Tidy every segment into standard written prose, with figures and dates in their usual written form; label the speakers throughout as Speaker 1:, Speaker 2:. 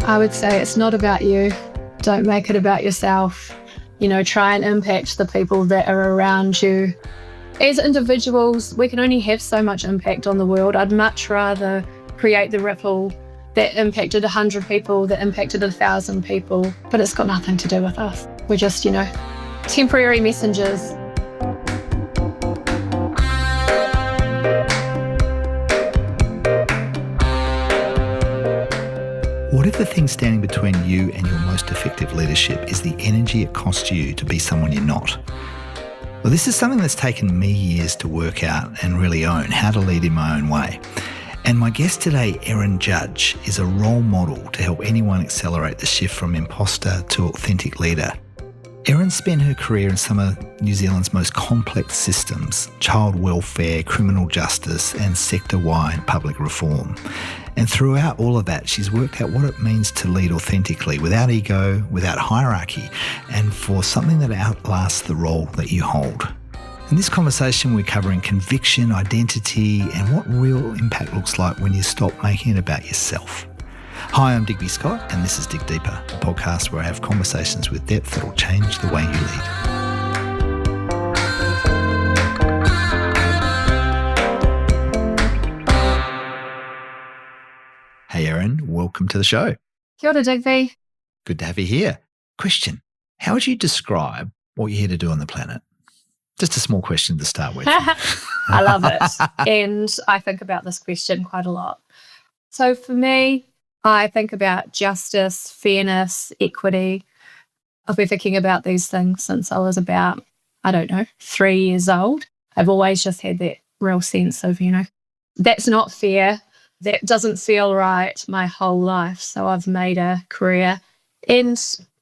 Speaker 1: I would say it's not about you. Don't make it about yourself. Try and impact the people that are around you. As individuals, we can only have so much impact on the world. I'd much rather create the ripple that impacted 100 people, that impacted 1,000 people, but it's got nothing to do with us. We're just, temporary messengers.
Speaker 2: What if the thing standing between you and your most effective leadership is the energy it costs you to be someone you're not? Well, this is something that's taken me years to work out and really own, how to lead in my own way. And my guest today, Erin Judge, is a role model to help anyone accelerate the shift from imposter to authentic leader. Erin spent her career in some of New Zealand's most complex systems: child welfare, criminal justice, and sector-wide public reform. And throughout all of that, she's worked out what it means to lead authentically, without ego, without hierarchy, and for something that outlasts the role that you hold. In this conversation, we're covering conviction, identity, and what real impact looks like when you stop making it about yourself. Hi, I'm Digby Scott, and this is Dig Deeper, a podcast where I have conversations with depth that will change the way you lead. Hey, Erin, welcome to the show.
Speaker 1: Kia ora, Digby.
Speaker 2: Good to have you here. Question: how would you describe what you're here to do on the planet? Just a small question to start with.
Speaker 1: I love it. And I think about this question quite a lot. So for me, I think about justice, fairness, equity. I've been thinking about these things since I was about, 3 years old. I've always just had that real sense of, that's not fair. That doesn't feel right my whole life. So I've made a career, and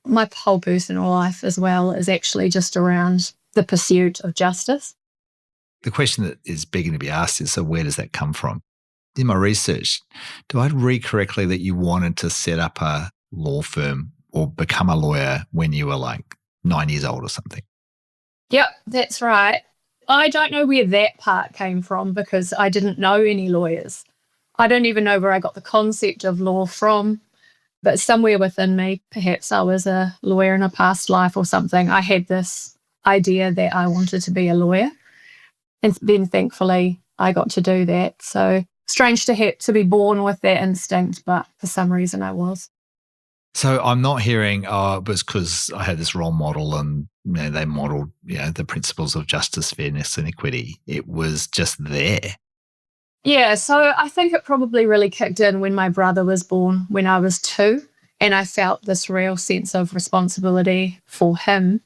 Speaker 1: my whole personal life as well is actually just around the pursuit of justice.
Speaker 2: The question that is begging to be asked is, so where does that come from? In my research, do I read correctly that you wanted to set up a law firm or become a lawyer when you were like 9 years old or something?
Speaker 1: Yep, that's right. I don't know where that part came from because I didn't know any lawyers. I don't even know where I got the concept of law from, but somewhere within me, perhaps I was a lawyer in a past life or something, I had this idea that I wanted to be a lawyer. And then thankfully I got to do that. So strange to be born with that instinct, but for some reason I was.
Speaker 2: So I'm not hearing, it was because I had this role model and they modeled the principles of justice, fairness and equity. It was just there.
Speaker 1: Yeah, so I think it probably really kicked in when my brother was born when I was 2, and I felt this real sense of responsibility for him.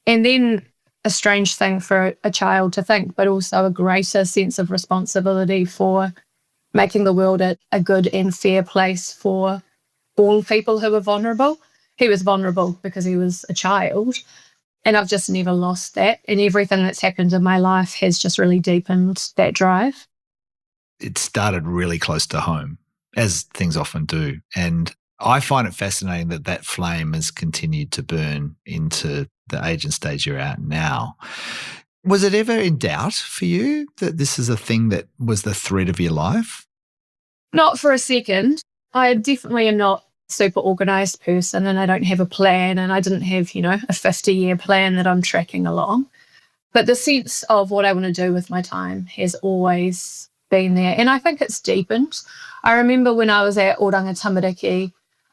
Speaker 1: And then a strange thing for a child to think, but also a greater sense of responsibility for making the world a good and fair place for all people who are vulnerable. He was vulnerable because he was a child, and I've just never lost that. And everything that's happened in my life has just really deepened that drive.
Speaker 2: It started really close to home, as things often do. And I find it fascinating that that flame has continued to burn into the age and stage you're at now. Was it ever in doubt for you that this is a thing that was the thread of your life?
Speaker 1: Not for a second. I definitely am not a super organised person, and I don't have a plan, and I didn't have, a 50-year plan that I'm tracking along. But the sense of what I want to do with my time has always been there, and I think it's deepened. I remember when I was at Oranga Tamariki,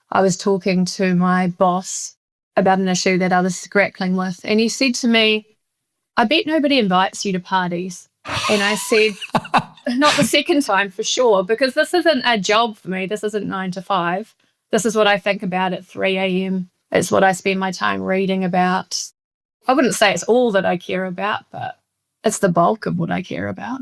Speaker 1: I was talking to my boss about an issue that I was grappling with, and he said to me, "I bet nobody invites you to parties." And I said, not the second time for sure, because this isn't a job for me. This isn't 9 to 5. This is what I think about at 3 a.m. It's what I spend my time reading about. I wouldn't say it's all that I care about, but it's the bulk of what I care about.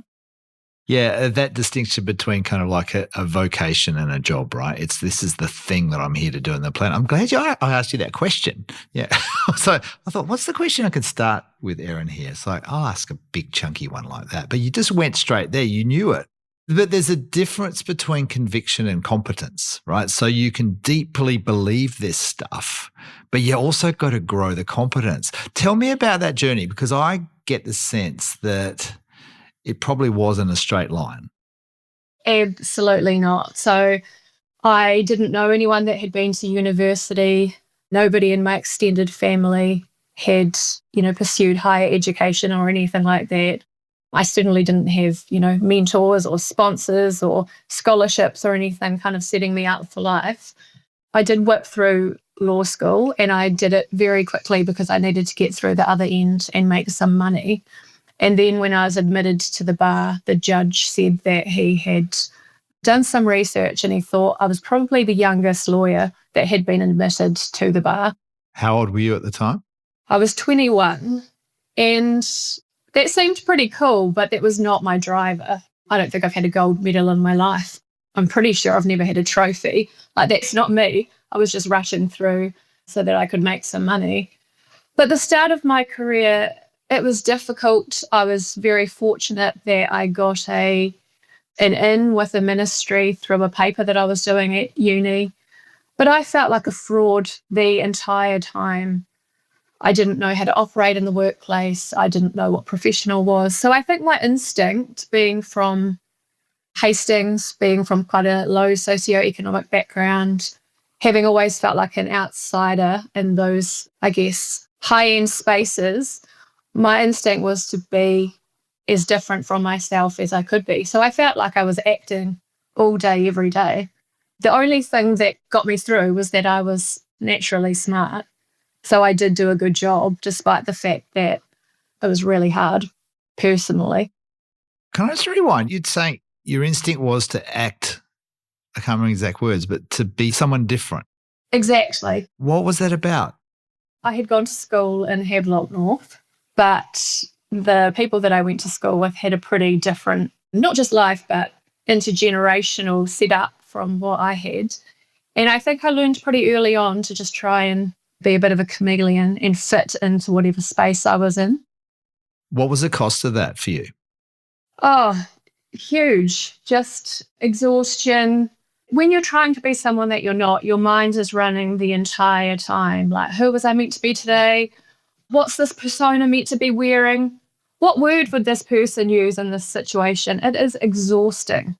Speaker 2: Yeah, that distinction between kind of like a vocation and a job, right? This is the thing that I'm here to do on the planet. I'm glad I asked you that question. Yeah. So I thought, what's the question I could start with Erin here? It's like, I'll ask a big chunky one like that. But you just went straight there. You knew it. But there's a difference between conviction and competence, right? So you can deeply believe this stuff, but you also got to grow the competence. Tell me about that journey, because I get the sense that it probably wasn't a straight line.
Speaker 1: Absolutely not. So I didn't know anyone that had been to university. Nobody in my extended family had, pursued higher education or anything like that. I certainly didn't have, mentors or sponsors or scholarships or anything kind of setting me up for life. I did whip through law school and I did it very quickly because I needed to get through the other end and make some money. And then when I was admitted to the bar, the judge said that he had done some research and he thought I was probably the youngest lawyer that had been admitted to the bar.
Speaker 2: How old were you at the time?
Speaker 1: I was 21 and that seemed pretty cool, but that was not my driver. I don't think I've had a gold medal in my life. I'm pretty sure I've never had a trophy. Like, that's not me. I was just rushing through so that I could make some money. But the start of my career, it was difficult. I was very fortunate that I got an in with a ministry through a paper that I was doing at uni. But I felt like a fraud the entire time. I didn't know how to operate in the workplace. I didn't know what professional was. So I think my instinct, being from Hastings, being from quite a low socioeconomic background, having always felt like an outsider in those, I guess, high-end spaces, my instinct was to be as different from myself as I could be. So I felt like I was acting all day, every day. The only thing that got me through was that I was naturally smart. So I did do a good job, despite the fact that it was really hard personally.
Speaker 2: Can I just rewind? You'd say your instinct was to act, I can't remember exact words, but to be someone different.
Speaker 1: Exactly.
Speaker 2: What was that about?
Speaker 1: I had gone to school in Havelock North, but the people that I went to school with had a pretty different, not just life, but intergenerational setup from what I had. And I think I learned pretty early on to just try and be a bit of a chameleon and fit into whatever space I was in.
Speaker 2: What was the cost of that for you?
Speaker 1: Oh, huge. Just exhaustion. When you're trying to be someone that you're not, your mind is running the entire time. Like, who was I meant to be today? What's this persona meant to be wearing? What word would this person use in this situation? It is exhausting.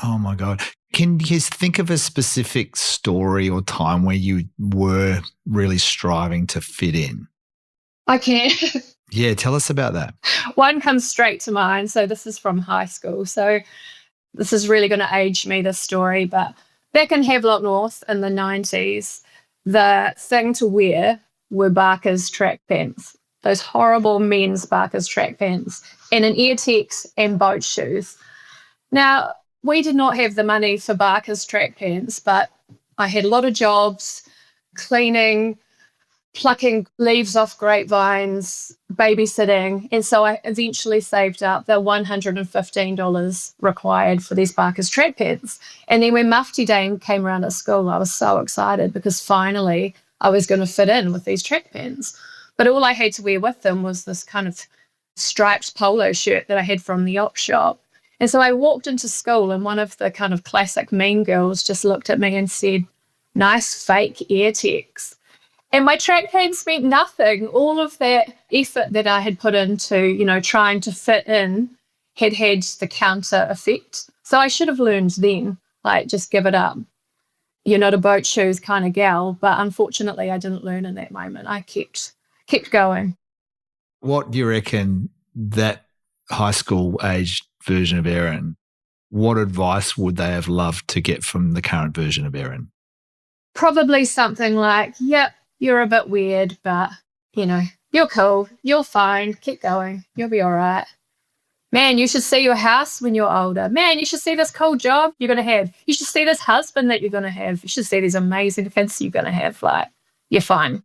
Speaker 2: Oh my God. Can you think of a specific story or time where you were really striving to fit in?
Speaker 1: I can.
Speaker 2: Yeah, tell us about that.
Speaker 1: One comes straight to mind. So this is from high school. So this is really going to age me, this story. But back in Havelock North in the 90s, the thing to wear were Barker's track pants, those horrible men's Barker's track pants, and an Airtex and boat shoes. Now, we did not have the money for Barker's track pants, but I had a lot of jobs, cleaning, plucking leaves off grapevines, babysitting. And so I eventually saved up the $115 required for these Barker's track pants. And then when Mufti Day came around at school, I was so excited because finally I was going to fit in with these track pants. But all I had to wear with them was this kind of striped polo shirt that I had from the op shop. And so I walked into school and one of the kind of classic mean girls just looked at me and said, "Nice fake Airtex." And my track pants meant nothing. All of that effort that I had put into, trying to fit in had the counter effect. So I should have learned then, like, just give it up. You're not a boat shoes kind of gal. But unfortunately, I didn't learn in that moment. I kept going.
Speaker 2: What do you reckon that high school age version of Erin, what advice would they have loved to get from the current version of Erin?
Speaker 1: Probably something like, yep, you're a bit weird, but, you're cool. You're fine. Keep going. You'll be all right. Man, you should see your house when you're older. Man, you should see this cool job you're going to have. You should see this husband that you're going to have. You should see these amazing kids you're going to have. Like, you're fine.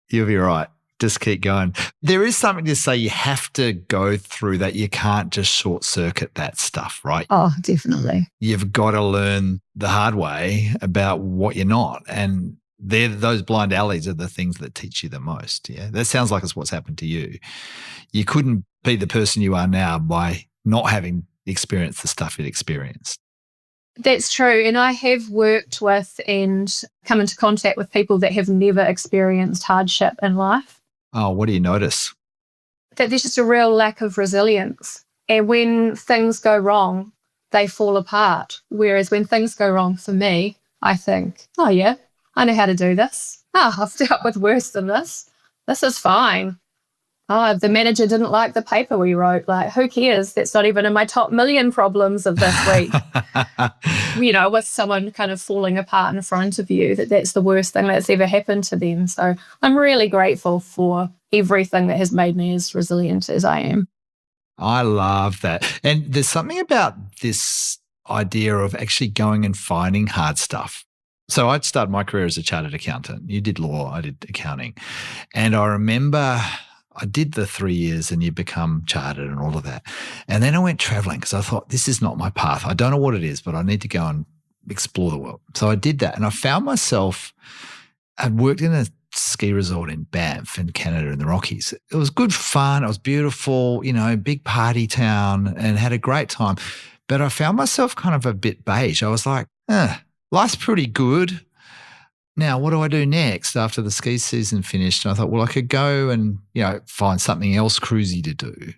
Speaker 2: You'll be all right. Just keep going. There is something to say you have to go through that. You can't just short circuit that stuff, right?
Speaker 1: Oh, definitely.
Speaker 2: You've got to learn the hard way about what you're not. And those blind alleys are the things that teach you the most. Yeah, that sounds like it's what's happened to you. You couldn't be the person you are now by not having experienced the stuff you'd experienced.
Speaker 1: That's true. And I have worked with and come into contact with people that have never experienced hardship in life.
Speaker 2: Oh, what do you notice?
Speaker 1: That there's just a real lack of resilience. And when things go wrong, they fall apart. Whereas when things go wrong for me, I think, oh yeah, I know how to do this. Oh, I've dealt with worse than this. This is fine. Oh, the manager didn't like the paper we wrote. Like, who cares? That's not even in my top million problems of this week. With someone kind of falling apart in front of you, that's the worst thing that's ever happened to them. So I'm really grateful for everything that has made me as resilient as I am.
Speaker 2: I love that. And there's something about this idea of actually going and finding hard stuff. So I'd started my career as a chartered accountant. You did law, I did accounting. And I remember I did the 3 years and you become chartered and all of that. And then I went traveling because I thought, this is not my path. I don't know what it is, but I need to go and explore the world. So I did that. And I found myself, I'd worked in a ski resort in Banff in Canada in the Rockies. It was good fun. It was beautiful, big party town, and had a great time. But I found myself kind of a bit beige. I was like, life's pretty good. Now, what do I do next after the ski season finished? And I thought, well, I could go and, find something else cruisy to do,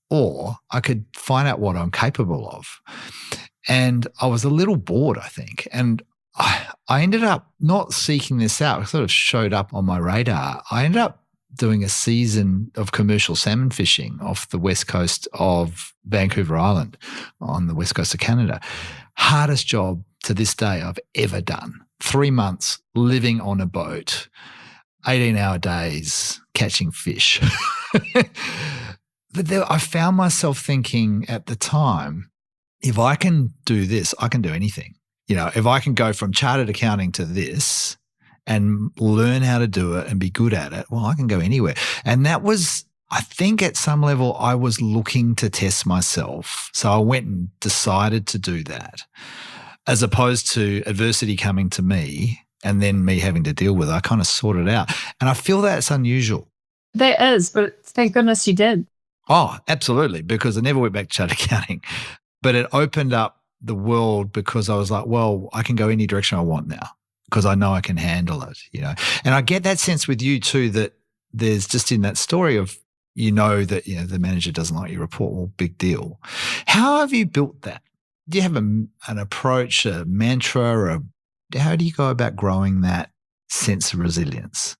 Speaker 2: or I could find out what I'm capable of. And I was a little bored, I think. And I ended up not seeking this out. It sort of showed up on my radar. I ended up doing a season of commercial salmon fishing off the west coast of Vancouver Island on the west coast of Canada. Hardest job to this day I've ever done. 3 months living on a boat, 18-hour days, catching fish. But I found myself thinking at the time, if I can do this, I can do anything. If I can go from chartered accounting to this and learn how to do it and be good at it, well, I can go anywhere. And that was, I think at some level, I was looking to test myself. So I went and decided to do that, as opposed to adversity coming to me and then me having to deal with it. I kind of sorted it out. And I feel that's unusual.
Speaker 1: That is, but thank goodness you did.
Speaker 2: Oh, absolutely, because I never went back to chartered accounting. But it opened up the world because I was like, well, I can go any direction I want now because I know I can handle it, And I get that sense with you too, that there's just in that story of, that, the manager doesn't like your report, well, big deal. How have you built that? Do you have an approach, a mantra, how do you go about growing that sense of resilience?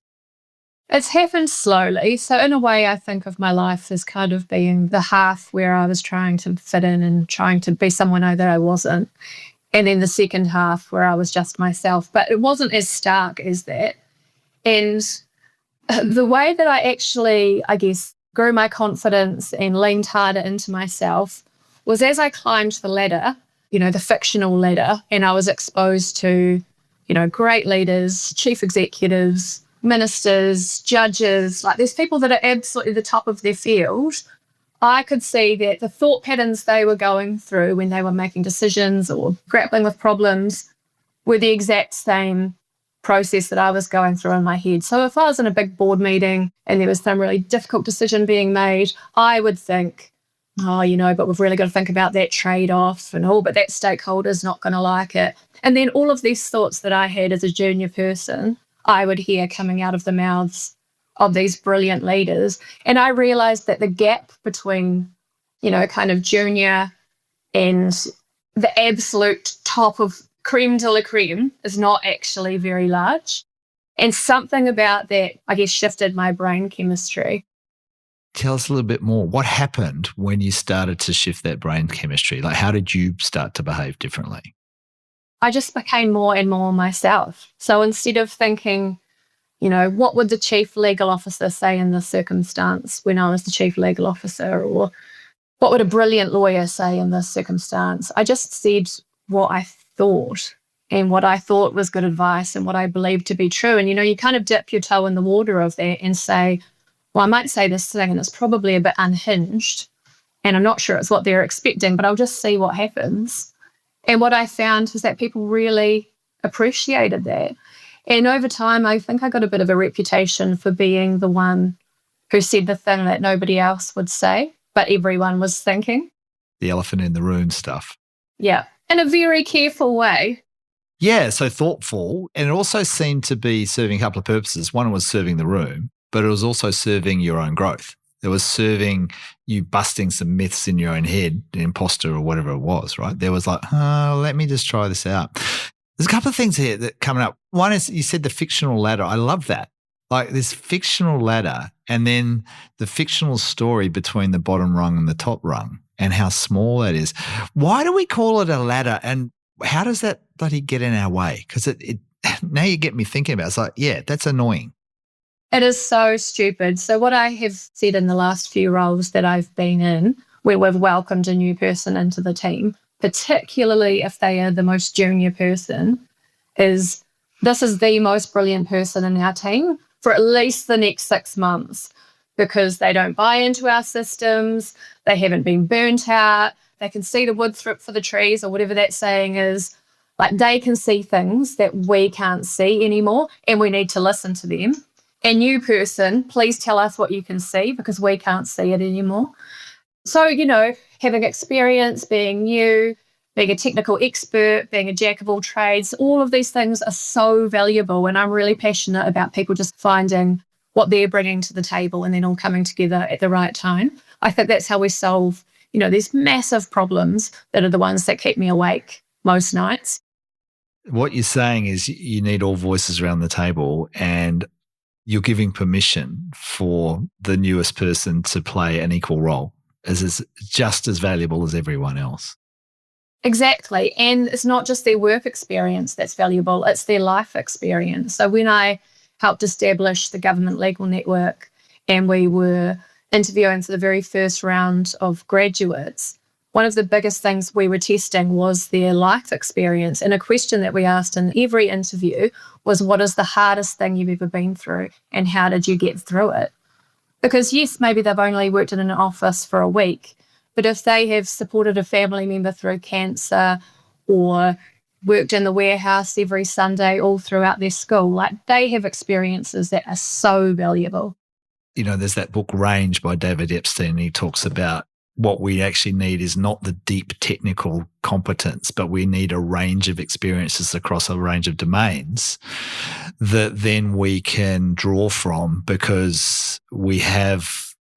Speaker 1: It's happened slowly. So in a way, I think of my life as kind of being the half where I was trying to fit in and trying to be someone that I wasn't. And then the second half where I was just myself. But it wasn't as stark as that. And the way that I actually, I guess, grew my confidence and leaned harder into myself was as I climbed the ladder, the fictional ladder, and I was exposed to, great leaders, chief executives, ministers, judges, like there's people that are absolutely the top of their field. I could see that the thought patterns they were going through when they were making decisions or grappling with problems were the exact same process that I was going through in my head. So if I was in a big board meeting and there was some really difficult decision being made, I would think, but we've really got to think about that trade-off and but that stakeholder's not going to like it. And then all of these thoughts that I had as a junior person, I would hear coming out of the mouths of these brilliant leaders. And I realized that the gap between, kind of junior and the absolute top of creme de la creme is not actually very large. And something about that, I guess, shifted my brain chemistry.
Speaker 2: Tell us a little bit more. What happened when you started to shift that brain chemistry? Like, how did you start to behave differently?
Speaker 1: I just became more and more myself. So instead of thinking, what would the chief legal officer say in this circumstance when I was the chief legal officer, or what would a brilliant lawyer say in this circumstance? I just said what I thought and what I thought was good advice and what I believed to be true. And, you kind of dip your toe in the water of that and say, well, I might say this thing and it's probably a bit unhinged and I'm not sure it's what they're expecting, but I'll just see what happens. And what I found was that people really appreciated that. And over time, I think I got a bit of a reputation for being the one who said the thing that nobody else would say, but everyone was thinking.
Speaker 2: The elephant in the room stuff.
Speaker 1: Yeah, in a very careful way.
Speaker 2: Yeah, so thoughtful. And it also seemed to be serving a couple of purposes. One was serving the room, but it was also serving your own growth that was serving you busting some myths in your own head, the imposter or whatever it was, right? There was like, oh, let me just try this out. There's a couple of things here that coming up. One is you said the fictional ladder. I love that. Like this fictional ladder and then the fictional story between the bottom rung and the top rung and how small that is. Why do we call it a ladder and how does that bloody get in our way? Because it now you get me thinking about it. It's like, yeah, that's annoying.
Speaker 1: It is so stupid. So what I have said in the last few roles that I've been in, where we've welcomed a new person into the team, particularly if they are the most junior person, is this is the most brilliant person in our team for at least the next 6 months because they don't buy into our systems, they haven't been burnt out, they can see the wood for the trees or whatever that saying is. Like they can see things that we can't see anymore and we need to listen to them. And new person, please tell us what you can see because we can't see it anymore. So, having experience, being new, being a technical expert, being a jack of all trades, all of these things are so valuable. And I'm really passionate about people just finding what they're bringing to the table and then all coming together at the right time. I think that's how we solve, these massive problems that are the ones that keep me awake most nights.
Speaker 2: What you're saying is you need all voices around the table and you're giving permission for the newest person to play an equal role as just as valuable as everyone else.
Speaker 1: Exactly. And it's not just their work experience that's valuable, it's their life experience. So when I helped establish the government legal network and we were interviewing for the very first round of graduates, one of the biggest things we were testing was their life experience. And a question that we asked in every interview was, what is the hardest thing you've ever been through and how did you get through it? Because yes, maybe they've only worked in an office for a week, but if they have supported a family member through cancer or worked in the warehouse every Sunday all throughout their school, like they have experiences that are so valuable.
Speaker 2: There's that book Range by David Epstein, and he talks about what we actually need is not the deep technical competence, but we need a range of experiences across a range of domains that then we can draw from because we have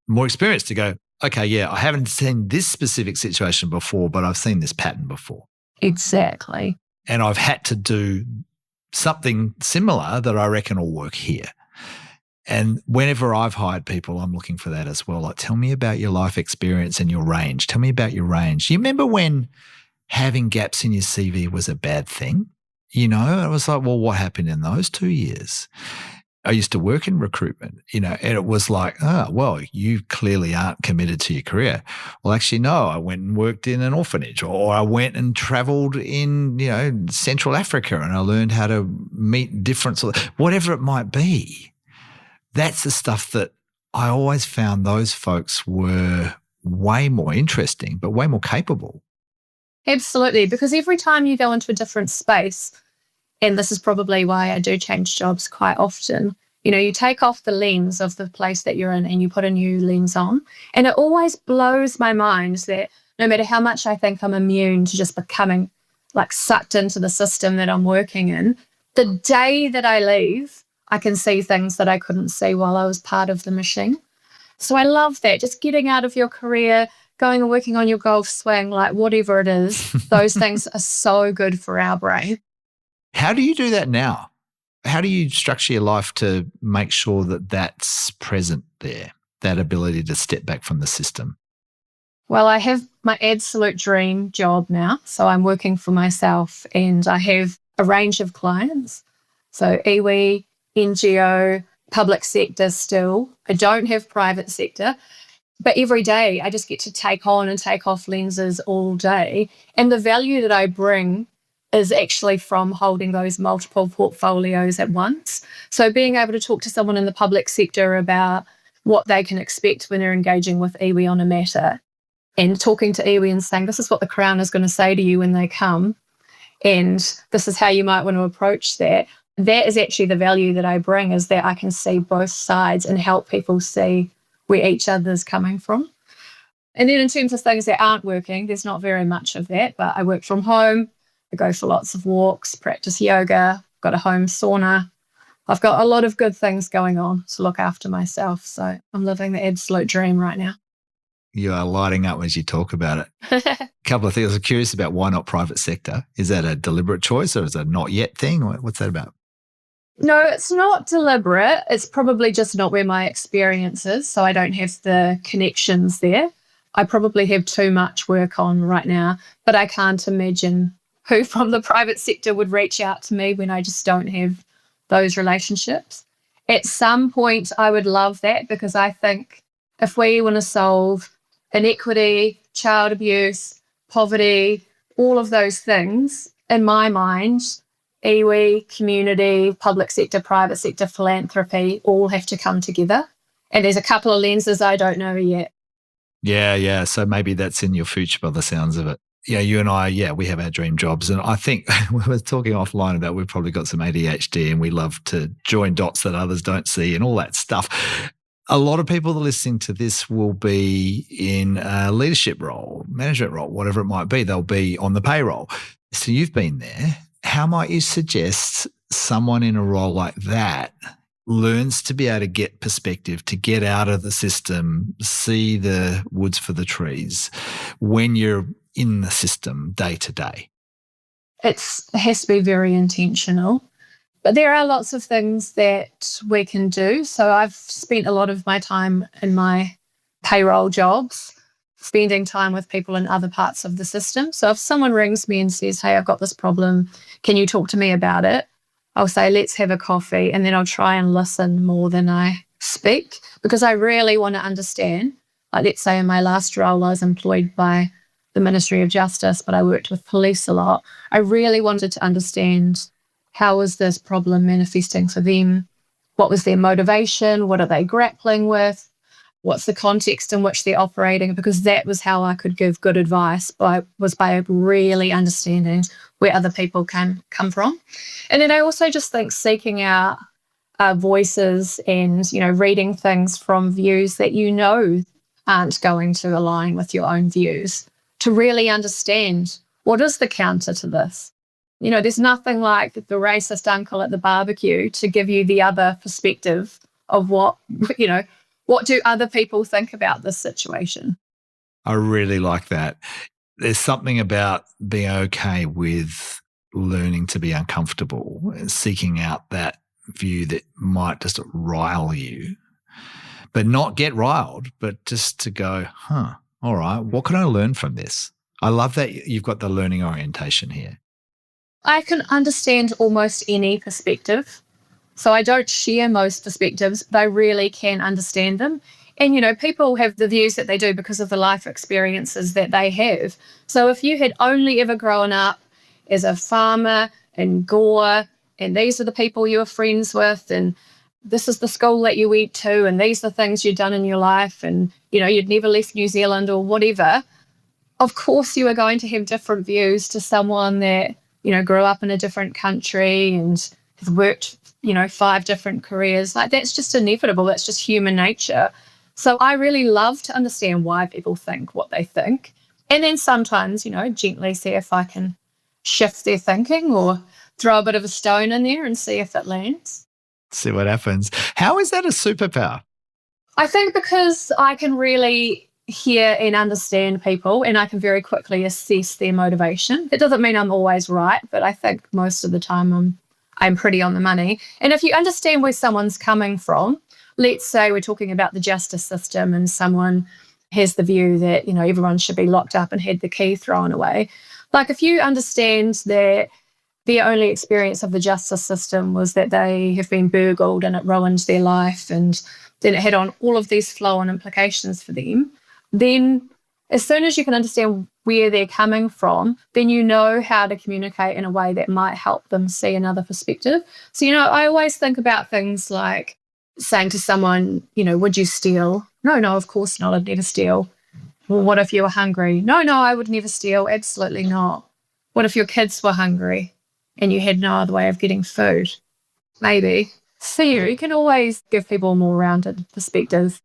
Speaker 2: more experience to go, okay, yeah, I haven't seen this specific situation before, but I've seen this pattern before.
Speaker 1: Exactly.
Speaker 2: And I've had to do something similar that I reckon will work here. And whenever I've hired people, I'm looking for that as well. Like, tell me about your life experience and your range. Tell me about your range. You remember when having gaps in your CV was a bad thing? It was like, well, what happened in those 2 years? I used to work in recruitment, and it was like, oh, well, you clearly aren't committed to your career. Well, actually, no, I went and worked in an orphanage or I went and traveled in, Central Africa and I learned how to meet different, whatever it might be. That's the stuff that I always found those folks were way more interesting, but way more capable.
Speaker 1: Absolutely, because every time you go into a different space, and this is probably why I do change jobs quite often, you take off the lens of the place that you're in and you put a new lens on. And it always blows my mind that no matter how much I think I'm immune to just becoming like sucked into the system that I'm working in, the day that I leave, I can see things that I couldn't see while I was part of the machine. So I love that. Just getting out of your career, going and working on your golf swing, like whatever it is, those things are so good for our brain.
Speaker 2: How do you do that now? How do you structure your life to make sure that that's present there, that ability to step back from the system?
Speaker 1: Well, I have my absolute dream job now. So I'm working for myself and I have a range of clients. So iwi, NGO, public sector still. I don't have private sector, but every day I just get to take on and take off lenses all day. And the value that I bring is actually from holding those multiple portfolios at once. So being able to talk to someone in the public sector about what they can expect when they're engaging with iwi on a matter and talking to iwi and saying, this is what the Crown is going to say to you when they come and this is how you might want to approach that. That is actually the value that I bring, is that I can see both sides and help people see where each other's coming from. And then in terms of things that aren't working, there's not very much of that, but I work from home, I go for lots of walks, practice yoga, got a home sauna, I've got a lot of good things going on to look after myself. So I'm living the absolute dream right now.
Speaker 2: You are lighting up as you talk about it. A couple of things. I was curious about why not private sector. Is that a deliberate choice or is it a not yet thing? What's that about?
Speaker 1: No, it's not deliberate. It's probably just not where my experience is. So I don't have the connections there. I probably have too much work on right now, but I can't imagine who from the private sector would reach out to me when I just don't have those relationships. At some point, I would love that because I think if we want to solve inequity, child abuse, poverty, all of those things, in my mind, iwi, community, public sector, private sector, philanthropy, all have to come together. And there's a couple of lenses I don't know yet.
Speaker 2: Yeah. So maybe that's in your future by the sounds of it. Yeah, you and I, we have our dream jobs. And I think we were talking offline about we've probably got some ADHD and we love to join dots that others don't see and all that stuff. A lot of people that are listening to this will be in a leadership role, management role, whatever it might be. They'll be on the payroll. So you've been there. How might you suggest someone in a role like that learns to be able to get perspective, to get out of the system, see the woods for the trees when you're in the system day to day?
Speaker 1: It has to be very intentional. But there are lots of things that we can do. So I've spent a lot of my time in my payroll jobs, spending time with people in other parts of the system. So if someone rings me and says, hey, I've got this problem, can you talk to me about it? I'll say, let's have a coffee. And then I'll try and listen more than I speak because I really want to understand. Like, let's say in my last role, I was employed by the Ministry of Justice, but I worked with police a lot. I really wanted to understand how was this problem manifesting for them? What was their motivation? What are they grappling with? What's the context in which they're operating? Because that was how I could give good advice, by really understanding where other people can come from. And then I also just think seeking out voices and, reading things from views that aren't going to align with your own views to really understand what is the counter to this. There's nothing like the racist uncle at the barbecue to give you the other perspective of what do other people think about this situation.
Speaker 2: I really like that. There's something about being okay with learning to be uncomfortable, seeking out that view that might just rile you, but not get riled, but just to go, all right, what can I learn from this? I love that you've got the learning orientation here.
Speaker 1: I can understand almost any perspective. So I don't share most perspectives, but I really can understand them. And, people have the views that they do because of the life experiences that they have. So if you had only ever grown up as a farmer in Gore, and these are the people you were friends with, and this is the school that you went to, and these are the things you'd done in your life, and, you'd never left New Zealand or whatever, of course you are going to have different views to someone that, grew up in a different country and has worked, 5 different careers. Like, that's just inevitable. That's just human nature. So I really love to understand why people think what they think. And then sometimes, gently see if I can shift their thinking or throw a bit of a stone in there and see if it lands.
Speaker 2: See what happens. How is that a superpower?
Speaker 1: I think because I can really hear and understand people and I can very quickly assess their motivation. It doesn't mean I'm always right, but I think most of the time I'm pretty on the money. And if you understand where someone's coming from, let's say we're talking about the justice system and someone has the view that, everyone should be locked up and had the key thrown away. Like, if you understand that their only experience of the justice system was that they have been burgled and it ruined their life and then it had on all of these flow-on implications for them, then as soon as you can understand where they're coming from, then you know how to communicate in a way that might help them see another perspective. So, I always think about things like saying to someone, would you steal? No, of course not. I'd never steal. Well, what if you were hungry? No, I would never steal. Absolutely not. What if your kids were hungry and you had no other way of getting food? Maybe. So you can always give people a more rounded perspective.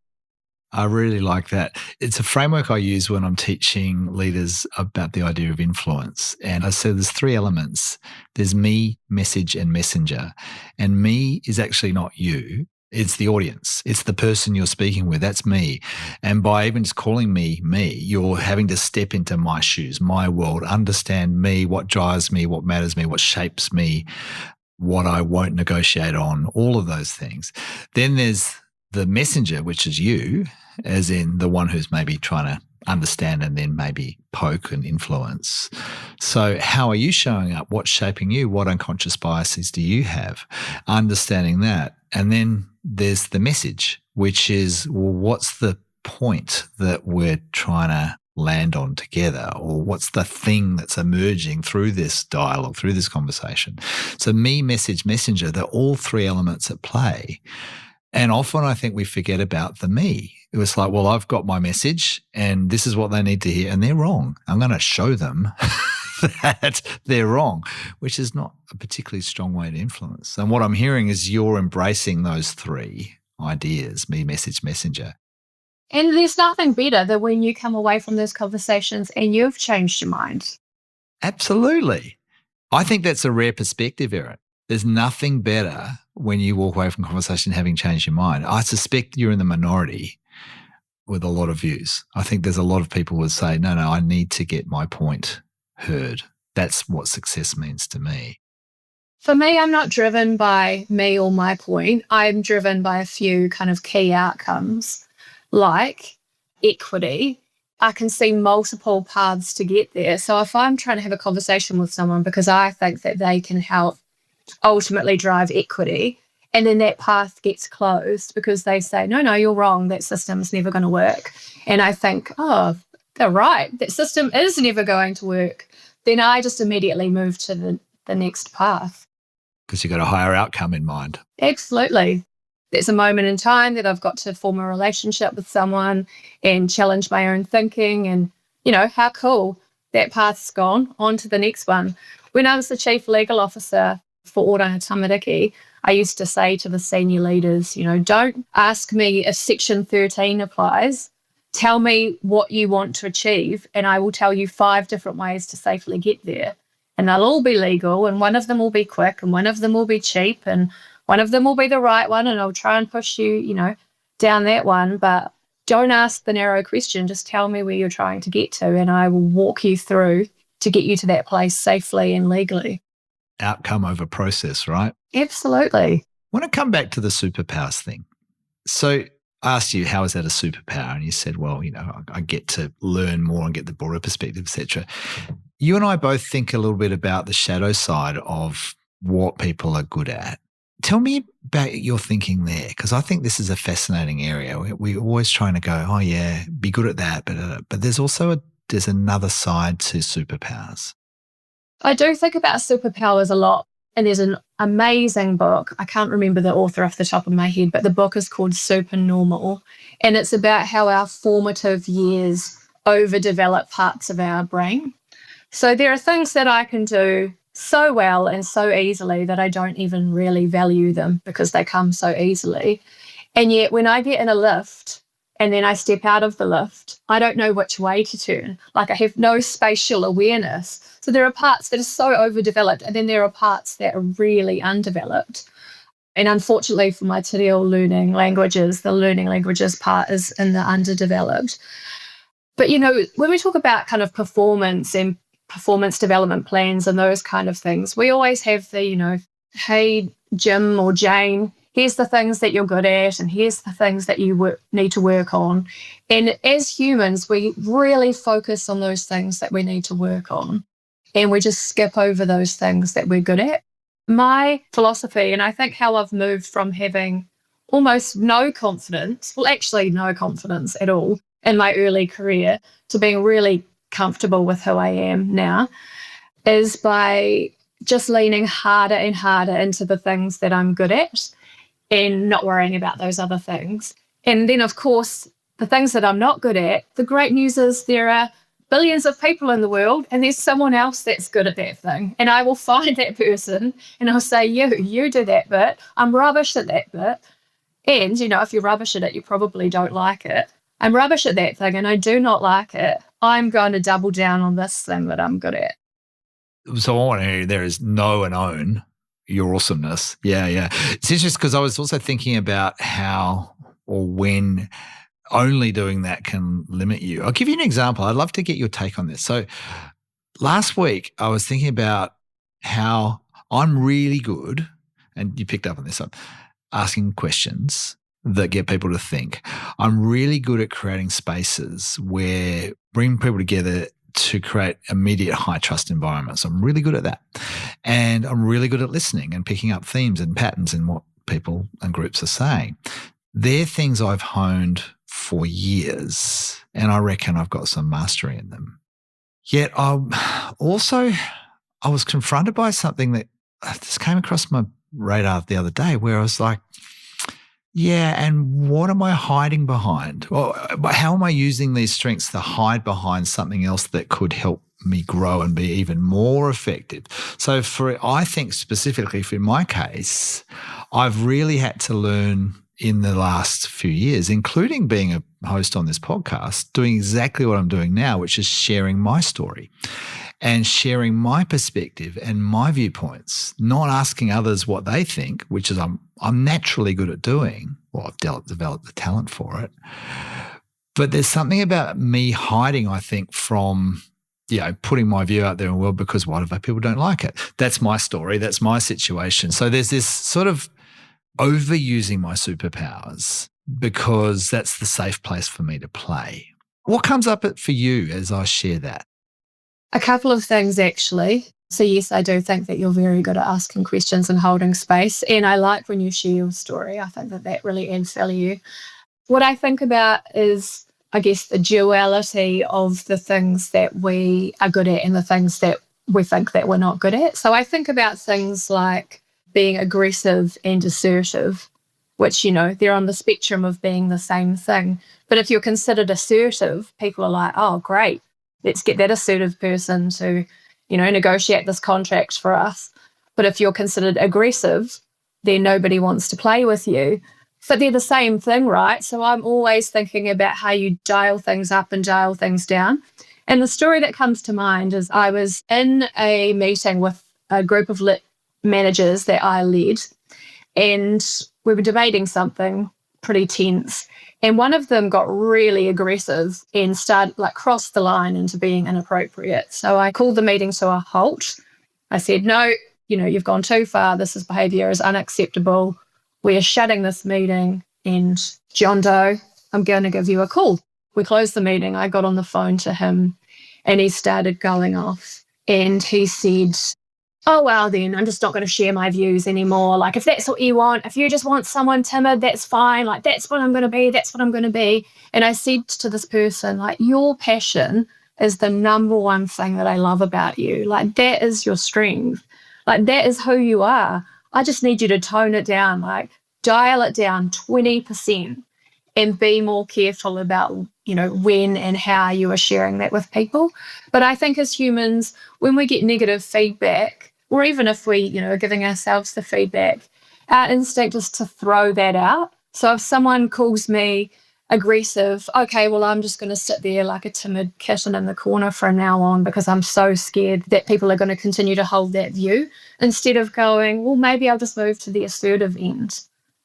Speaker 2: I really like that. It's a framework I use when I'm teaching leaders about the idea of influence. And I said there's three elements. There's me, message, and messenger. And me is actually not you. It's the audience. It's the person you're speaking with. That's me. And by even just calling me, you're having to step into my shoes, my world, understand me, what drives me, what matters me, what shapes me, what I won't negotiate on, all of those things. Then there's the messenger, which is you, as in the one who's maybe trying to understand and then maybe poke and influence. So how are you showing up? What's shaping you? What unconscious biases do you have? Understanding that. And then there's the message, which is, well, what's the point that we're trying to land on together, or what's the thing that's emerging through this dialogue, through this conversation? So me, message, messenger, they're all three elements at play. And often I think we forget about the me. It was like, well, I've got my message and this is what they need to hear, and they're wrong. I'm going to show them that they're wrong, which is not a particularly strong way to influence. And what I'm hearing is you're embracing those three ideas, me, message, messenger.
Speaker 1: And there's nothing better than when you come away from those conversations and you've changed your mind.
Speaker 2: Absolutely. I think that's a rare perspective, Erin. There's nothing better when you walk away from conversation having changed your mind. I suspect you're in the minority with a lot of views. I think there's a lot of people who would say, no, I need to get my point heard. That's what success means to me.
Speaker 1: For me, I'm not driven by me or my point. I'm driven by a few kind of key outcomes, like equity. I can see multiple paths to get there. So if I'm trying to have a conversation with someone because I think that they can help ultimately drive equity, and then that path gets closed because they say, no, you're wrong, that system's never going to work. And I think, oh, they're right, that system is never going to work. Then I just immediately move to the next path.
Speaker 2: Because you've got a higher outcome in mind.
Speaker 1: Absolutely. There's a moment in time that I've got to form a relationship with someone and challenge my own thinking, and, how cool, that path's gone, on to the next one. When I was the chief legal officer for Oranga Tamariki, I used to say to the senior leaders, don't ask me if Section 13 applies. Tell me what you want to achieve, and I will tell you 5 different ways to safely get there. And they'll all be legal, and one of them will be quick, and one of them will be cheap, and one of them will be the right one, and I'll try and push you, down that one. But don't ask the narrow question. Just tell me where you're trying to get to, and I will walk you through to get you to that place safely and legally.
Speaker 2: Outcome over process, right?
Speaker 1: Absolutely.
Speaker 2: I want to come back to the superpowers thing. So I asked you, how is that a superpower? And you said, well, I get to learn more and get the broader perspective, etc. You and I both think a little bit about the shadow side of what people are good at. Tell me about your thinking there, because I think this is a fascinating area. We're always trying to go, oh yeah, be good at that, but there's also there's another side to superpowers.
Speaker 1: I do think about superpowers a lot, and there's an amazing book. I can't remember the author off the top of my head, but the book is called Supernormal, and it's about how our formative years overdevelop parts of our brain. So there are things that I can do so well and so easily that I don't even really value them because they come so easily. And yet when I get in a lift and then I step out of the lift, I don't know which way to turn. Like, I have no spatial awareness. So there are parts that are so overdeveloped, and then there are parts that are really undeveloped. And unfortunately for my te reo learning languages, the learning languages part is in the underdeveloped. But, when we talk about kind of performance and performance development plans and those kind of things, we always have the, hey, Jim or Jane, here's the things that you're good at, and here's the things that you need to work on. And as humans, we really focus on those things that we need to work on, and we just skip over those things that we're good at. My philosophy, and I think how I've moved from having almost no confidence, well, actually no confidence at all in my early career, to being really comfortable with who I am now, is by just leaning harder and harder into the things that I'm good at and not worrying about those other things. And then, of course, the things that I'm not good at, the great news is there are billions of people in the world, and there's someone else that's good at that thing. And I will find that person and I'll say, you do that bit. I'm rubbish at that bit. And, if you're rubbish at it, you probably don't like it. I'm rubbish at that thing and I do not like it. I'm going to double down on this thing that I'm good at.
Speaker 2: So I want to hear there is know and own your awesomeness. Yeah, yeah. It's interesting because I was also thinking about how or when only doing that can limit you. I'll give you an example. I'd love to get your take on this. So last week I was thinking about how I'm really good, and you picked up on this, I'm asking questions that get people to think. I'm really good at creating spaces where bring people together to create immediate high trust environments. I'm really good at that. And I'm really good at listening and picking up themes and patterns in what people and groups are saying. They're things I've honed for years, and I reckon I've got some mastery in them. Yet I was confronted by something that just came across my radar the other day where I was like, yeah, and what am I hiding behind? Well, how am I using these strengths to hide behind something else that could help me grow and be even more effective? So I think specifically for my case, I've really had to learn in the last few years, including being a host on this podcast, doing exactly what I'm doing now, which is sharing my story and sharing my perspective and my viewpoints, not asking others what they think, which is I'm naturally good at doing. Well, I've developed the talent for it. But there's something about me hiding, I think, from putting my view out there in the world because what if people don't like it? That's my story. That's my situation. So there's this sort of overusing my superpowers because that's the safe place for me to play. What comes up for you as I share that?
Speaker 1: A couple of things, actually. So yes, I do think that you're very good at asking questions and holding space. And I like when you share your story. I think that really adds value. What I think about is, I guess, the duality of the things that we are good at and the things that we think that we're not good at. So I think about things like being aggressive and assertive, which, they're on the spectrum of being the same thing. But if you're considered assertive, people are like, oh, great, let's get that assertive person to, negotiate this contract for us. But if you're considered aggressive, then nobody wants to play with you. But they're the same thing, right? So I'm always thinking about how you dial things up and dial things down. And the story that comes to mind is I was in a meeting with a group of managers that I led, and we were debating something pretty tense. And one of them got really aggressive and started crossed the line into being inappropriate. So I called the meeting to a halt. I said, no, you've gone too far. This behavior is unacceptable. We are shutting this meeting, and John Doe, I'm going to give you a call. We closed the meeting. I got on the phone to him and he started going off. And he said, oh, well, then I'm just not going to share my views anymore. If that's what you want, if you just want someone timid, that's fine. That's what I'm going to be. That's what I'm going to be. And I said to this person, your passion is the number one thing that I love about you. That is your strength. That is who you are. I just need you to tone it down, dial it down 20% and be more careful about, when and how you are sharing that with people. But I think as humans, when we get negative feedback, or even if we, are giving ourselves the feedback, our instinct is to throw that out. So if someone calls me aggressive, okay, well, I'm just going to sit there like a timid kitten in the corner from now on because I'm so scared that people are going to continue to hold that view, instead of going, well, maybe I'll just move to the assertive end,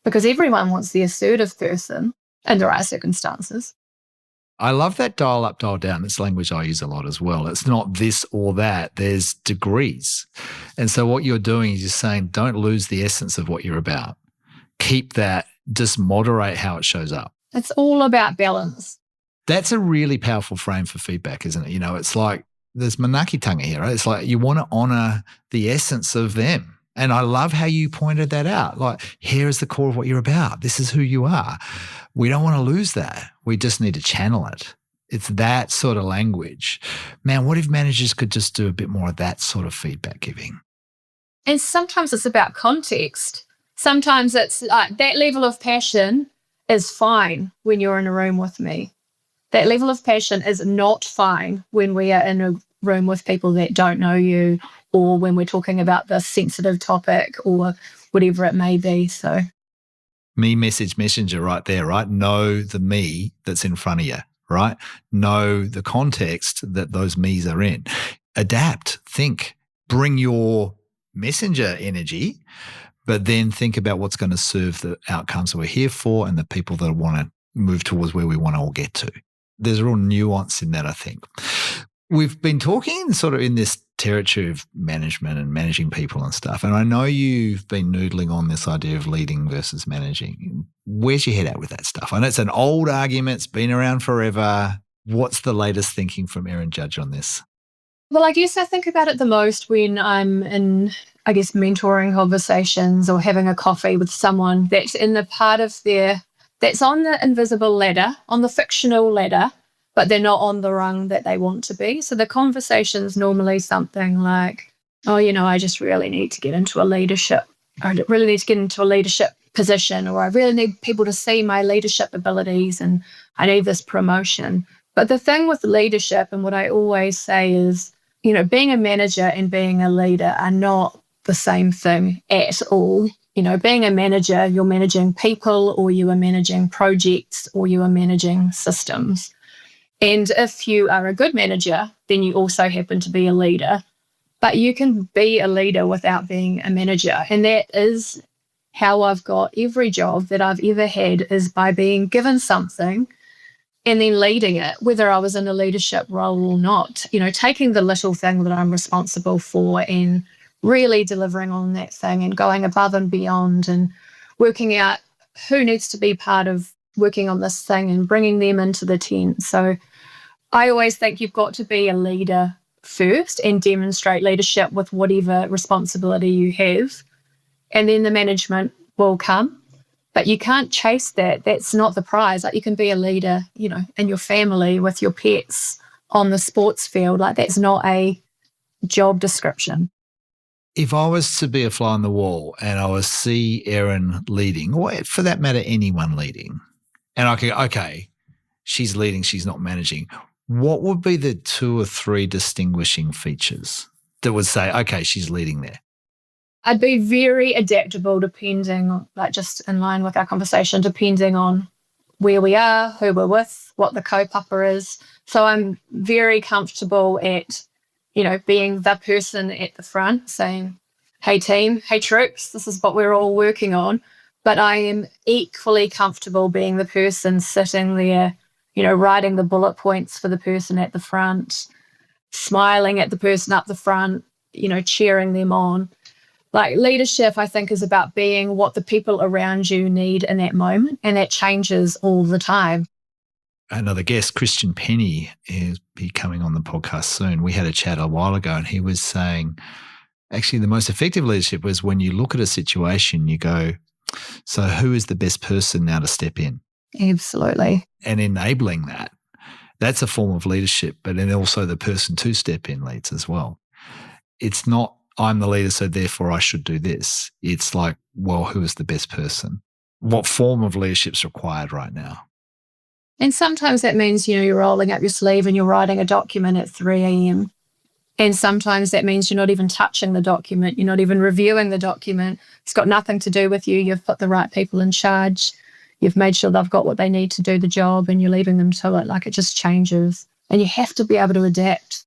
Speaker 1: because everyone wants the assertive person in the right circumstances.
Speaker 2: I love that dial up, dial down. It's language I use a lot as well. It's not this or that. There's degrees. And so what you're doing is you're saying don't lose the essence of what you're about. Keep that, just moderate how it shows up.
Speaker 1: It's all about balance.
Speaker 2: That's a really powerful frame for feedback, isn't it? It's like there's manaakitanga here, right? It's like you want to honor the essence of them. And I love how you pointed that out. Here is the core of what you're about. This is who you are. We don't want to lose that. We just need to channel it. It's that sort of language. Man, what if managers could just do a bit more of that sort of feedback giving?
Speaker 1: And sometimes it's about context. Sometimes it's that level of passion is fine when you're in a room with me. That level of passion is not fine when we are in a room with people that don't know you, or when we're talking about this sensitive topic or whatever it may be. So
Speaker 2: Me message messenger right there, right? Know the me that's in front of you, right? Know the context that those me's are in. Adapt, think, bring your messenger energy, but then think about what's going to serve the outcomes we're here for and the people that want to move towards where we want to all get to. There's a real nuance in that, I think. We've been talking sort of in this territory of management and managing people and stuff. And I know you've been noodling on this idea of leading versus managing. Where's your head at with that stuff? I know it's an old argument. It's been around forever. What's the latest thinking from Erin Judge on this?
Speaker 1: Well, I guess I think about it the most when I'm in, I guess, mentoring conversations or having a coffee with someone that's in the part of that's on the invisible ladder, on the fictional ladder, but they're not on the rung that they want to be. So the conversation's normally something like, oh, I just really need to get into a leadership. I really need to get into a leadership position, or I really need people to see my leadership abilities and I need this promotion. But the thing with leadership, and what I always say is, being a manager and being a leader are not the same thing at all. Being a manager, you're managing people, or you are managing projects, or you are managing systems. And if you are a good manager, then you also happen to be a leader. But you can be a leader without being a manager. And that is how I've got every job that I've ever had, is by being given something and then leading it, whether I was in a leadership role or not. Taking the little thing that I'm responsible for and really delivering on that thing and going above and beyond and working out who needs to be part of working on this thing and bringing them into the tent. So I always think you've got to be a leader first and demonstrate leadership with whatever responsibility you have. And then the management will come. But you can't chase that. That's not the prize. Like, you can be a leader, in your family, with your pets, on the sports field. Like, that's not a job description.
Speaker 2: If I was to be a fly on the wall and I was see Erin leading, or for that matter, anyone leading, and okay, she's leading, she's not managing, what would be the 2 or 3 distinguishing features that would say, okay, she's leading there?
Speaker 1: I'd be very adaptable, depending, just in line with our conversation, depending on where we are, who we're with, what the kaupapa is. So I'm very comfortable at, being the person at the front saying, hey team, hey troops, this is what we're all working on. But I am equally comfortable being the person sitting there, writing the bullet points for the person at the front, smiling at the person up the front, cheering them on. Like, leadership, I think, is about being what the people around you need in that moment, and that changes all the time.
Speaker 2: Another guest, Christian Penny, is be coming on the podcast soon. We had a chat a while ago, and he was saying, actually, the most effective leadership was when you look at a situation, you go, so who is the best person now to step in?
Speaker 1: Absolutely.
Speaker 2: And enabling that, that's a form of leadership, but then also the person to step in leads as well. It's not, I'm the leader, so therefore I should do this. It's like, well, who is the best person? What form of leadership is required right now?
Speaker 1: And sometimes that means, you're rolling up your sleeve and you're writing a document at 3 a.m. And sometimes that means you're not even touching the document. You're not even reviewing the document. It's got nothing to do with you. You've put the right people in charge. You've made sure they've got what they need to do the job, and you're leaving them to it. Like, it just changes. And you have to be able to adapt.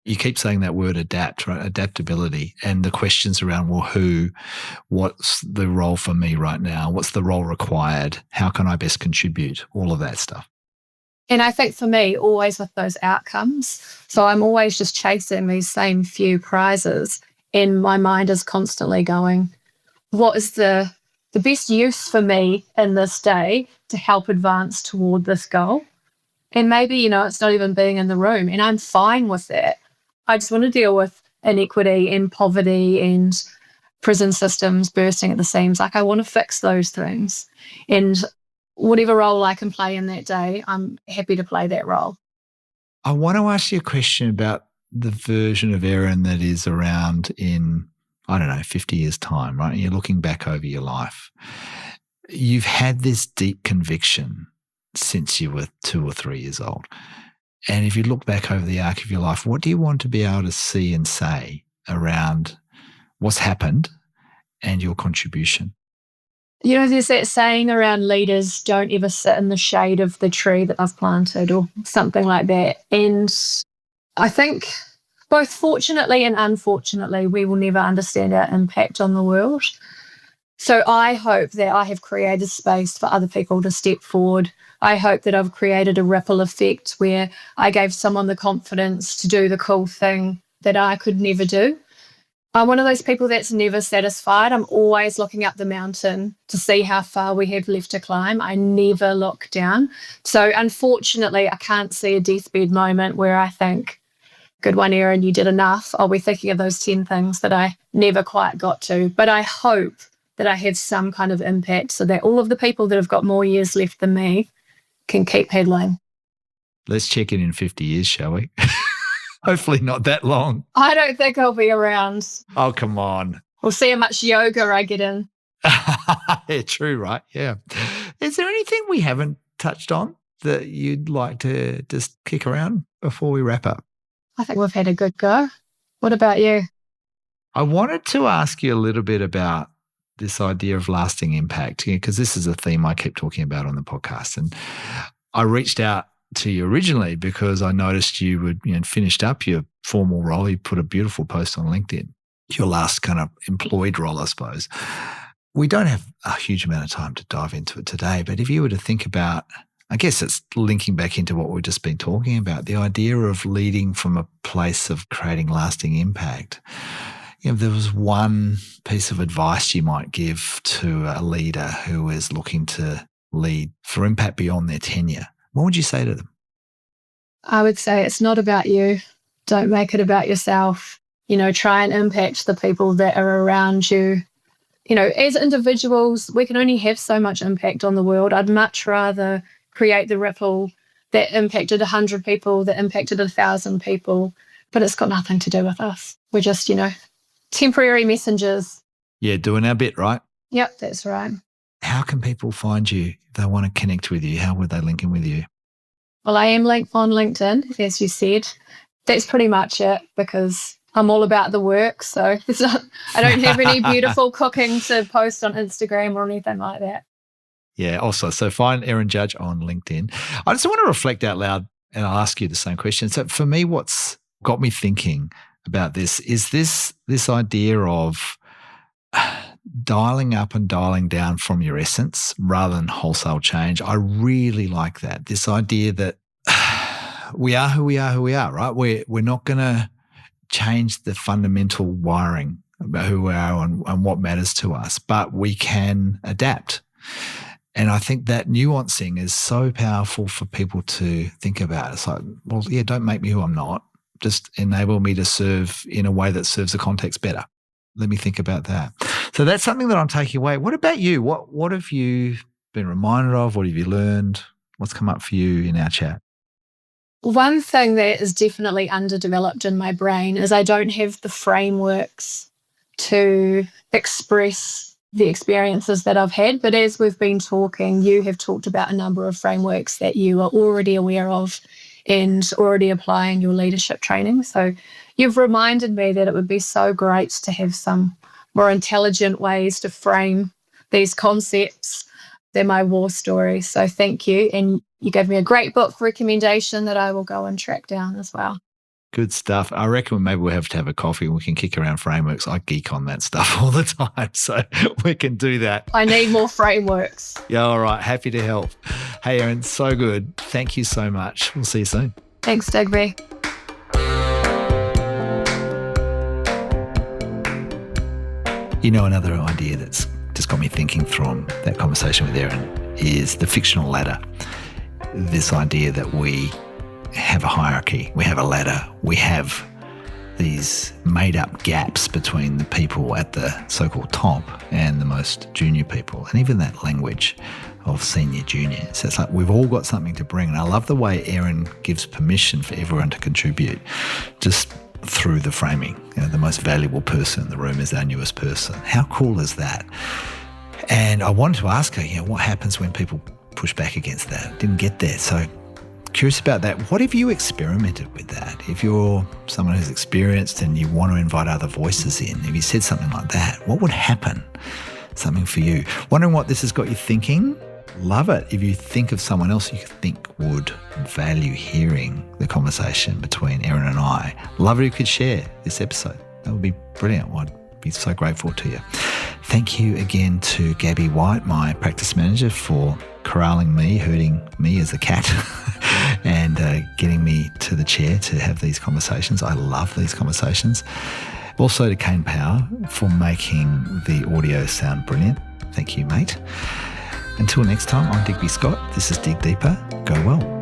Speaker 2: You keep saying that word adapt, right? Adaptability. And the questions around, well, what's the role for me right now? What's the role required? How can I best contribute? All of that stuff.
Speaker 1: And I think for me, always with those outcomes. So I'm always just chasing these same few prizes, and my mind is constantly going, what is the best use for me in this day to help advance toward this goal? And maybe, it's not even being in the room, and I'm fine with that. I just want to deal with inequity and poverty and prison systems bursting at the seams. Like, I want to fix those things. And whatever role I can play in that day, I'm happy to play that role.
Speaker 2: I want to ask you a question about the version of Erin that is around in, 50 years' time, right? You're looking back over your life. You've had this deep conviction since you were 2 or 3 years old. And if you look back over the arc of your life, what do you want to be able to see and say around what's happened and your contribution?
Speaker 1: There's that saying around leaders, don't ever sit in the shade of the tree that I've planted or something like that. And I think both fortunately and unfortunately, we will never understand our impact on the world. So I hope that I have created space for other people to step forward. I hope that I've created a ripple effect where I gave someone the confidence to do the cool thing that I could never do. I'm one of those people that's never satisfied. I'm always looking up the mountain to see how far we have left to climb. I never look down. So unfortunately, I can't see a deathbed moment where I think, good one, Erin, you did enough. I'll be thinking of those 10 things that I never quite got to. But I hope that I have some kind of impact so that all of the people that have got more years left than me can keep pedaling.
Speaker 2: Let's check in 50 years, shall we? Hopefully not that long.
Speaker 1: I don't think I'll be around.
Speaker 2: Oh, come on.
Speaker 1: We'll see how much yoga I get in.
Speaker 2: Yeah, true, right? Yeah. Is there anything we haven't touched on that you'd like to just kick around before we wrap up?
Speaker 1: I think we've had a good go. What about you?
Speaker 2: I wanted to ask you a little bit about this idea of lasting impact, because this is a theme I keep talking about on the podcast. And I reached out to you originally because I noticed you had finished up your formal role. You put a beautiful post on LinkedIn, your last kind of employed role, I suppose. We don't have a huge amount of time to dive into it today, but if you were to think about, I guess it's linking back into what we've just been talking about, the idea of leading from a place of creating lasting impact. If there was one piece of advice you might give to a leader who is looking to lead for impact beyond their tenure, what would you say to them?
Speaker 1: I would say it's not about you. Don't make it about yourself. Try and impact the people that are around you. As individuals, we can only have so much impact on the world. I'd much rather create the ripple that impacted 100 people, that impacted 1,000 people, but it's got nothing to do with us. We're just, temporary messengers.
Speaker 2: Yeah, doing our bit, right?
Speaker 1: Yep, that's right.
Speaker 2: How can people find you if they want to connect with you? How would they link in with you?
Speaker 1: Well, I am linked on LinkedIn, as you said. That's pretty much it because I'm all about the work. So I don't have any beautiful cooking to post on Instagram or anything like that.
Speaker 2: Yeah, also, so find Erin Judge on LinkedIn. I just want to reflect out loud and I'll ask you the same question. So for me, what's got me thinking about this is this idea of dialing up and dialing down from your essence rather than wholesale change. I really like that. This idea that we are who we are, right? We're not going to change the fundamental wiring about who we are and what matters to us, but we can adapt. And I think that nuancing is so powerful for people to think about. It's like, well, yeah, don't make me who I'm not. Just enable me to serve in a way that serves the context better. Let me think about that. So that's something that I'm taking away. What about you? What have you been reminded of? What have you learned? What's come up for you in our chat?
Speaker 1: One thing that is definitely underdeveloped in my brain is I don't have the frameworks to express the experiences that I've had. But as we've been talking, you have talked about a number of frameworks that you are already aware of and already applying your leadership training. So you've reminded me that it would be so great to have some more intelligent ways to frame these concepts. They're my war story. So thank you. And you gave me a great book recommendation that I will go and track down as well.
Speaker 2: Good stuff. I reckon maybe we'll have to have a coffee and we can kick around frameworks. I geek on that stuff all the time, so we can do that.
Speaker 1: I need more frameworks.
Speaker 2: Yeah, all right. Happy to help. Hey, Erin, so good. Thank you so much. We'll see you soon.
Speaker 1: Thanks, Digby.
Speaker 2: Another idea that's just got me thinking from that conversation with Erin is the fictional ladder. This idea that we have a hierarchy, we have a ladder, we have these made-up gaps between the people at the so-called top and the most junior people, and even that language of senior, junior. So it's like we've all got something to bring. And I love the way Erin gives permission for everyone to contribute just through the framing. The most valuable person in the room is our newest person. How cool is that? And I wanted to ask her, what happens when people push back against that? Didn't get there. So curious about that. What have you experimented with that? If you're someone who's experienced and you want to invite other voices in, if you said something like that, what would happen? something for you. Wondering what this has got you thinking? Love it if you think of someone else you think would value hearing the conversation between Erin and I. Love it if you could share this episode. That would be brilliant. I'd be so grateful to you. Thank you again to Gabby White, my practice manager, for corralling me, herding me as a cat, and getting me to the chair to have these conversations. I love these conversations. Also to Kane Power for making the audio sound brilliant. Thank you, mate. Until next time, I'm Digby Scott. This is Dig Deeper. Go well.